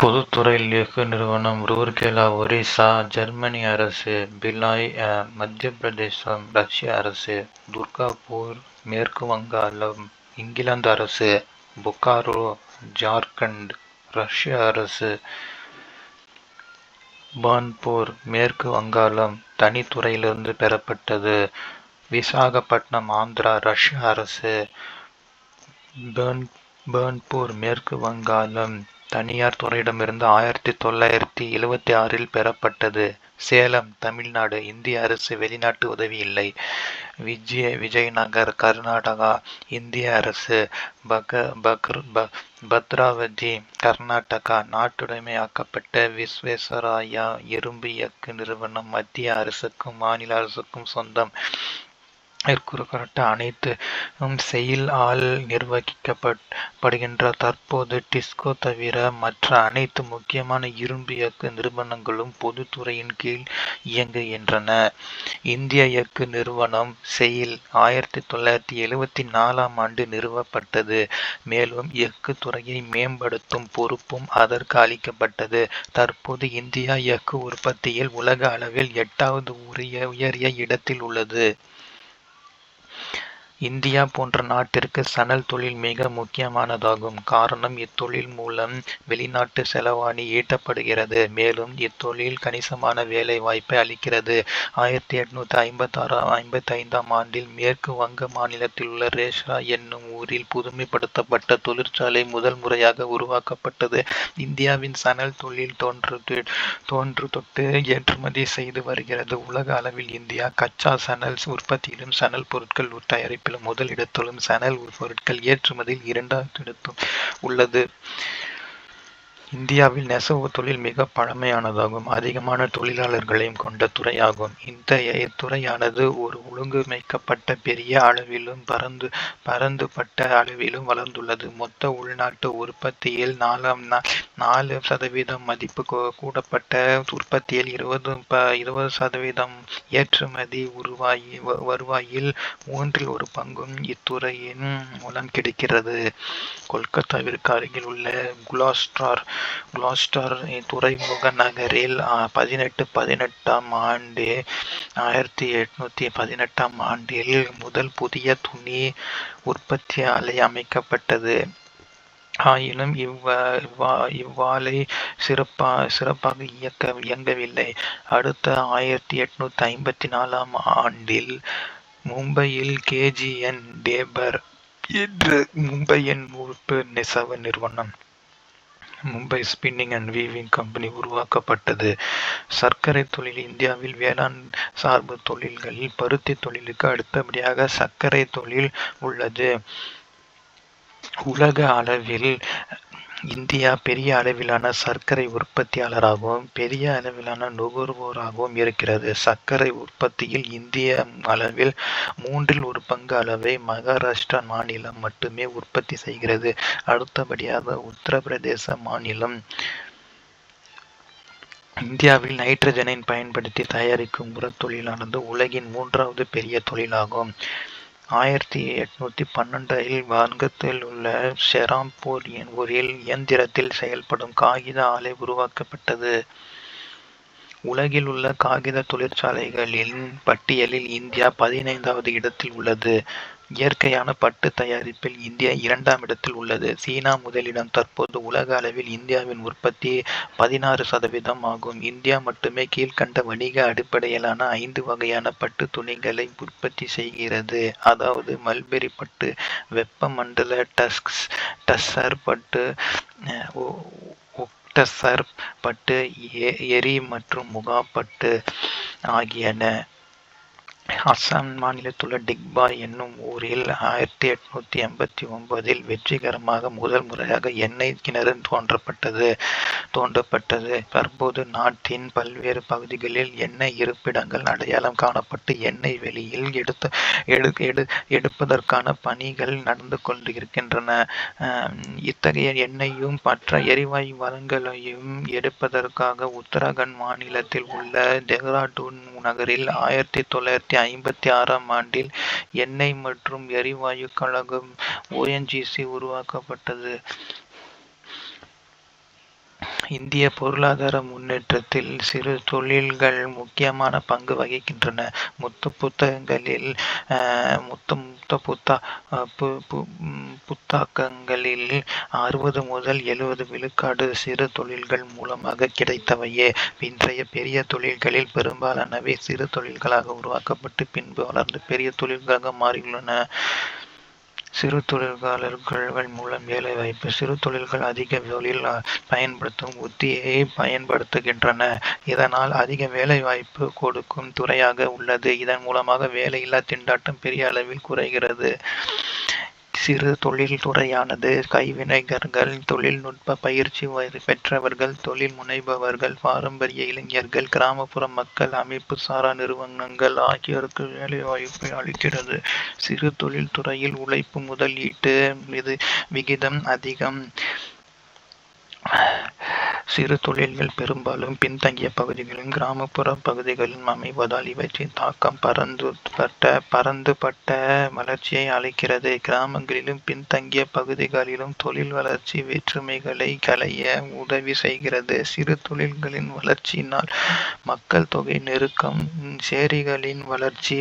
பொதுத்துறையில் இயக்க நிறுவனம் ரூர்கேலா ஒரிசா ஜெர்மனி அரசு, பிலாய் மத்திய பிரதேசம் ரஷ்ய அரசு, துர்காபூர் மேற்கு வங்காளம் இங்கிலாந்து அரசு, பொக்காரோ ஜார்க்கண்ட் ரஷ்ய அரசு, பான்பூர் மேற்கு வங்காளம் தனித்துறையிலிருந்து பெறப்பட்டது. விசாகப்பட்டினம் ஆந்திரா ரஷ்ய அரசு, பர்ன்பூர் மேற்கு வங்காளம் தனியார் துறையிடமிருந்து 1976 பெறப்பட்டது. சேலம் தமிழ்நாடு இந்திய அரசு, வெளிநாட்டு உதவி இல்லை. விஜயநகர் கர்நாடகா இந்திய அரசு, பத்ராவதி கர்நாடகா நாட்டுடைமையாக்கப்பட்ட விஸ்வேஸ்வராயா இரும்பு இயக்கு நிறுவனம் மத்திய அரசுக்கும் மாநில அரசுக்கும் சொந்தம். மேற்கூறப்பட்ட அனைத்தும் செயில் ஆல் நிர்வகிக்கப்படுகின்ற. தற்போது டிஸ்கோ தவிர மற்ற அனைத்து முக்கியமான இரும்பு இயக்கு நிறுவனங்களும் பொதுத்துறையின் கீழ் இயங்குகின்றன. இந்திய இயக்கு நிறுவனம் செயில் 1974 நிறுவப்பட்டது. மேலும் இயக்கு துறையை மேம்படுத்தும் பொறுப்பும் அதற்கு அளிக்கப்பட்டது. தற்போது இந்தியா இயக்கு உற்பத்தியில் உலக அளவில் 8வது உயரிய இடத்தில் உள்ளது. இந்தியா போன்ற நாட்டிற்கு சணல் தொழில் மிக முக்கியமானதாகும். காரணம், இத்தொழில் மூலம் வெளிநாட்டு செலவாணி ஈட்டப்படுகிறது. மேலும் இத்தொழில் கணிசமான வேலை வாய்ப்பை அளிக்கிறது. 1855 மேற்கு வங்க மாநிலத்தில் உள்ள ரேஷ்ரா என்னும் ஊரில் புதுமைப்படுத்தப்பட்ட தொழிற்சாலை முதல் முறையாக உருவாக்கப்பட்டது. இந்தியாவின் சணல் தொழில் தொன்று தொட்டு ஏற்றுமதி செய்து வருகிறது. உலக அளவில் இந்தியா கச்சா சணல் உற்பத்தியிலும் சணல் பொருட்கள் தயாரிப்பிலும் முதல் இடத்திலும் சணல் பொருட்கள் ஏற்றுமதியில் 2வது இடத்திலும் உள்ளது. இந்தியாவில் நெசவு தொழில் மிக பழமையானதாகும். அதிகமான தொழிலாளர்களையும் கொண்ட துறையாகும். இந்த துறையானது ஒரு ஒழுங்கமைக்கப்பட்ட பெரிய அளவிலும் பரந்துபட்ட அளவிலும் வளர்ந்துள்ளது. மொத்த உள்நாட்டு உற்பத்தியில் 4% மதிப்பு கூடப்பட்ட உற்பத்தியில் 20% ஏற்றுமதி வருவாயில் 1/3 இத்துறையின் மூலம் கிடைக்கிறது. கொல்கத்தாவிற்கு அருகில் உள்ள குலாஸ்டார் துறைமுக நகரில் 1818 முதல் புதிய துணி உற்பத்தி ஆலை அமைக்கப்பட்டது. ஆயினும் இவ்வாலை சிறப்பாக இயங்கவில்லை. அடுத்த 1854 மும்பையில் KGN டேபர் என்ற மும்பையின் உறுப்பு நெசவு நிறுவனம், Mumbai spinning and weaving company உருவாக்கப்பட்டது. சர்க்கரை தொழில் இந்தியாவில் வேளாண் சார்பு தொழில்களில் பருத்தி தொழிலுக்கு அடுத்தபடியாக சர்க்கரை தொழில் உள்ளது. உலக அளவில் இந்தியா பெரிய அளவிலான சர்க்கரை உற்பத்தியாளராகவும் பெரிய அளவிலான நுகர்வோராகவும் இருக்கிறது. சர்க்கரை உற்பத்தியில் இந்திய அளவில் 1/3 அளவை மகாராஷ்டிரா மாநிலம் மட்டுமே உற்பத்தி செய்கிறது. அடுத்தபடியாக உத்தரப்பிரதேச மாநிலம். இந்தியாவில் நைட்ரஜனை பயன்படுத்தி தயாரிக்கும் உரத் தொழிலானது உலகின் 3வது பெரிய தொழிலாகும். 1812 வங்கத்தில் உள்ள ஷெராம்பூர் ஊரில் இயந்திரத்தில் செயல்படும் காகித ஆலை உருவாக்கப்பட்டது. உலகில் உள்ள காகித தொழிற்சாலைகளின் பட்டியலில் இந்தியா 15வது இடத்தில் உள்ளது. இயற்கையான பட்டு தயாரிப்பில் இந்தியா 2ஆம் இடத்தில் உள்ளது. சீனா முதலிடம். தற்போது உலக அளவில் இந்தியாவின் உற்பத்தி 16% ஆகும். இந்தியா மட்டுமே கீழ்கண்ட வணிக அடிப்படையிலான 5 வகையான பட்டு துணிகளை உற்பத்தி செய்கிறது. அதாவது மல்பெரி பட்டு, வெப்பமண்டல டஸ்ஸர் பட்டு, ஒக்டசர் பட்டு, எரி மற்றும் முகா பட்டு ஆகியன. அசாம் மாநிலத்துள்ள டிக்பாய் என்னும் ஊரில் 1889 வெற்றிகரமாக முதல் முறையாக எண்ணெய் கிணறு தோண்டப்பட்டது. தற்போது நாட்டின் பல்வேறு பகுதிகளில் எண்ணெய் இருப்பிடங்கள் அடையாளம் காணப்பட்டு எண்ணெய் வெளியில் எடுப்பதற்கான பணிகள் நடந்து கொண்டிருக்கின்றன. இத்தகைய எண்ணெயையும் மற்ற எரிவாயு வளங்களையும் எடுப்பதற்காக உத்தரகாண்ட் மாநிலத்தில் உள்ள டெஹ்ராடூன் நகரில் 1956 எண்ணெய் மற்றும் எரிவாயு கழகம் ONGC உருவாக்கப்பட்டது. இந்திய பொருளாதார முன்னேற்றத்தில் சிறு தொழில்கள் முக்கியமான பங்கு வகிக்கின்றன. புத்தாக்கங்களில் 60 முதல் 70 விழுக்காடு சிறு தொழில்கள் மூலமாக கிடைத்தவையே. இன்றைய பெரிய தொழில்களில் பெரும்பாலானவை சிறு தொழில்களாக உருவாக்கப்பட்டு பின்பு வளர்ந்து பெரிய தொழில்களாக மாறியுள்ளன. சிறு தொழில்கள் மூலம் வேலைவாய்ப்பு. சிறு தொழில்கள் அதிக தொழில் பயன்படுத்தும் உத்தியை பயன்படுத்துகின்றன. இதனால் அதிக வேலைவாய்ப்பு கொடுக்கும் துறையாக உள்ளது. இதன் மூலமாக வேலையில்லா திண்டாட்டம் பெரிய அளவில் குறைகிறது. சிறு தொழில் துறையானது கைவினைஞர்கள், தொழில்நுட்ப பயிற்சி பெற்றவர்கள், தொழில் முனைபவர்கள், பாரம்பரிய இளைஞர்கள், கிராமப்புற மக்கள், அமைப்பு சாரா நிறுவனங்கள் ஆகியோருக்கு வேலைவாய்ப்பை அளிக்கிறது. சிறு தொழில் துறையில் உழைப்பு முதலீட்டு விகிதம் அதிகம். சிறு தொழில்கள் பெரும்பாலும் பின்தங்கிய பகுதிகளிலும் கிராமப்புற பகுதிகளிலும் அமைவதால் இவற்றின் தாக்கம் பரந்துபட்ட வளர்ச்சியை அளிக்கிறது. கிராமங்களிலும் பின்தங்கிய பகுதிகளிலும் தொழில் வளர்ச்சி வேற்றுமைகளை களைய உதவி செய்கிறது. சிறு தொழில்களின் வளர்ச்சியினால் மக்கள் தொகை நெருக்கம், சேரிகளின் வளர்ச்சி,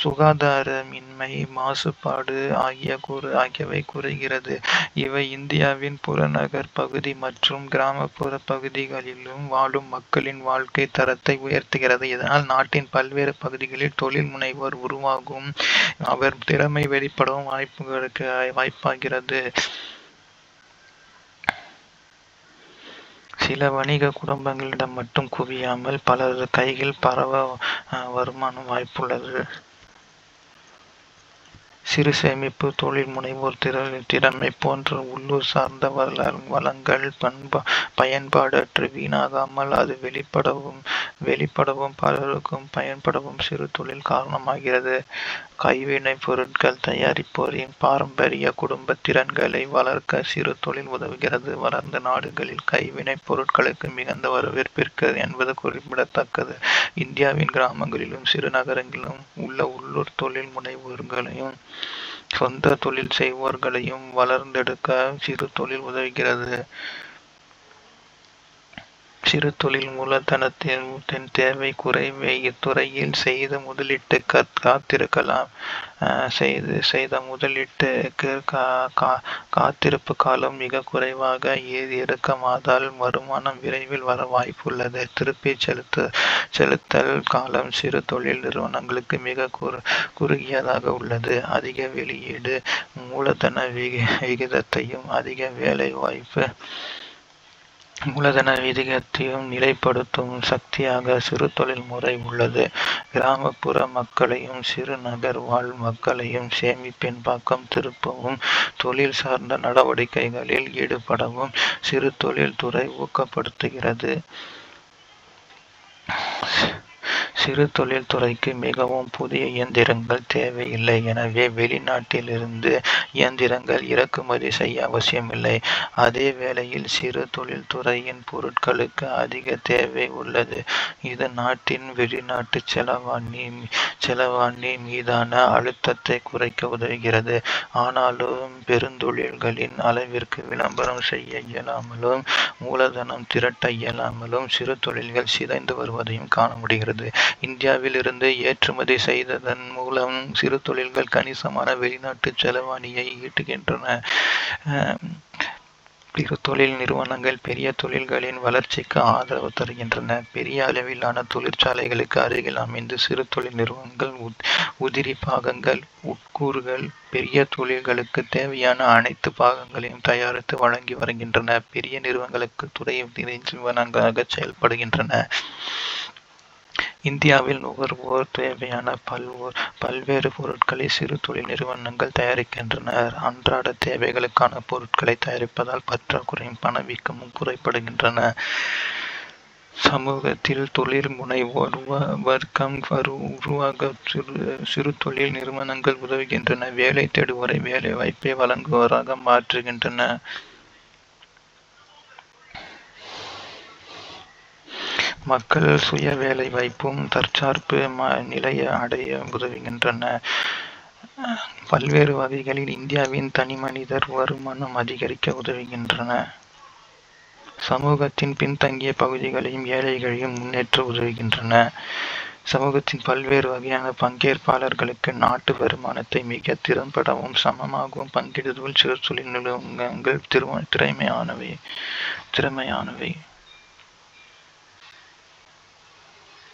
சுகாதாரமின்மை, மாசுபாடு ஆகியவை குறைகிறது. இவை இந்தியாவின் புறநகர் பகுதி மற்றும் கிராமப்புற பகுதிகளிலும் வாழும் மக்களின் வாழ்க்கை தரத்தை உயர்த்துகிறது. இதனால் நாட்டின் பல்வேறு பகுதிகளில் தொழில் முனைவோர் உருவாகும், அவர் திறமை வெளிப்படவும் வாய்ப்பாகிறது. சில வணிக குடும்பங்களிடம் மட்டும் குவியாமல் பலரது கையில் பரவ வருமானம் வாய்ப்புள்ளது. சிறு சேமிப்பு, தொழில் முனைவோர் திறமை போன்ற உள்ளூர் சார்ந்த வளங்கள் பயன்பாடற்று வீணாகாமல் அது வெளிப்படவும் பலருக்கும் பயன்படவும் சிறு தொழில் காரணமாகிறது. கைவினை பொருட்கள் தயாரிப்போரின் பாரம்பரிய குடும்ப திறன்களை வளர்க்க சிறு தொழில் உதவுகிறது. வளர்ந்த நாடுகளில் கைவினை பொருட்களுக்கு மிகுந்த வரவேற்பு இருக்கிறது என்பது குறிப்பிடத்தக்கது. இந்தியாவின் கிராமங்களிலும் சிறு நகரங்களிலும் உள்ள உள்ளூர் தொழில் முனைவோர்களையும் சொந்த தொழில் செய்வோர்களையும் வளர்ந்தெடுக்க சிறு தொழில் உதவுகிறது. சிறு தொழில் மூலதனத்தின் தேவை குறைவே. இத்துறையில் செய்த முதலீட்டுக்கு காத்திருப்பு காலம் மிக குறைவாக இருக்குமாதால் வருமானம் விரைவில் வர வாய்ப்புள்ளது. திருப்பி செலுத்தல் காலம் சிறு தொழில் நிறுவனங்களுக்கு மிக குறுகியதாக உள்ளது. அதிக வெளியீடு மூலதன விகிதத்தையும் அதிக வேலை வாய்ப்பு மூலதன விகிதத்தையும் நிலைப்படுத்தும் சக்தியாக சிறு தொழில் முறை உள்ளது. கிராமப்புற மக்களையும் சிறு நகர் வாழ் மக்களையும் சேமிப்பின் பக்கம் திருப்பவும் தொழில் சார்ந்த நடவடிக்கைகளில் ஈடுபடவும் சிறு தொழில் துறை ஊக்கப்படுத்துகிறது. சிறு தொழில் துறைக்கு மிகவும் புதிய இயந்திரங்கள் தேவையில்லை. எனவே வெளிநாட்டிலிருந்து இயந்திரங்கள் இறக்குமதி செய்ய அவசியமில்லை. அதே வேளையில் சிறு தொழில் துறையின் பொருட்களுக்கு அதிக தேவை உள்ளது. இது நாட்டின் வெளிநாட்டு செலவாணி மீதான அழுத்தத்தை குறைக்க உதவுகிறது. ஆனாலும் பெருந்தொழில்களின் அளவிற்கு விளம்பரம் செய்ய இயலாமலும் மூலதனம் திரட்ட இயலாமலும் சிறு தொழில்கள் சிதைந்து வருவதையும் காண முடிகிறது. இந்தியாவில் இருந்து ஏற்றுமதி செய்ததன் மூலம் சிறு தொழில்கள் கணிசமான வெளிநாட்டு செலவாணியை ஈட்டுகின்றன. சிறு தொழில் நிறுவனங்கள் பெரிய தொழில்களின் வளர்ச்சிக்கு ஆதரவு தருகின்றன. பெரிய அளவிலான தொழிற்சாலைகளுக்கு அருகில் அமைந்து சிறு தொழில் நிறுவனங்கள் உதிரி பாகங்கள், உட்கூறுகள், பெரிய தொழில்களுக்கு தேவையான அனைத்து பாகங்களையும் தயாரித்து வழங்கி வருகின்றன. பெரிய நிறுவனங்களுக்கு துறை நிறுவனங்களாக செயல்படுகின்றன. இந்தியாவில் நுகர்வோர் தேவையான பல்வேறு பொருட்களை சிறு தொழில் நிறுவனங்கள் தயாரிக்கின்றன. அன்றாட தேவைகளுக்கான பொருட்களை தயாரிப்பதால் பற்றாக்குறையும் பணவீக்கமும் குறைபடுகின்றன. சமூகத்தில் தொழில் முனைவோர் வர்க்கம் உருவாக சிறு தொழில் நிறுவனங்கள் உதவுகின்றன. வேலை தேடுவோரை வேலை வாய்ப்பை வழங்குவோராக மாற்றுகின்றன. மக்கள் சுய வேலை வாய்ப்பும் தற்சார்பு நிலையை அடைய உதவுகின்றன. பல்வேறு வகைகளில் இந்தியாவின் தனிமனிதர் வருமானம் அதிகரிக்க உதவுகின்றன. சமூகத்தின் பின்தங்கிய பகுதிகளையும் ஏழைகளையும் முன்னேற்ற உதவுகின்றன. சமூகத்தின் பல்வேறு வகையான பங்கேற்பாளர்களுக்கு நாட்டு வருமானத்தை மிக திறம்படவும் சமமாகவும் பங்கிடுவதில் சிறு தொழில்நுட்பங்கள் திறமையானவை.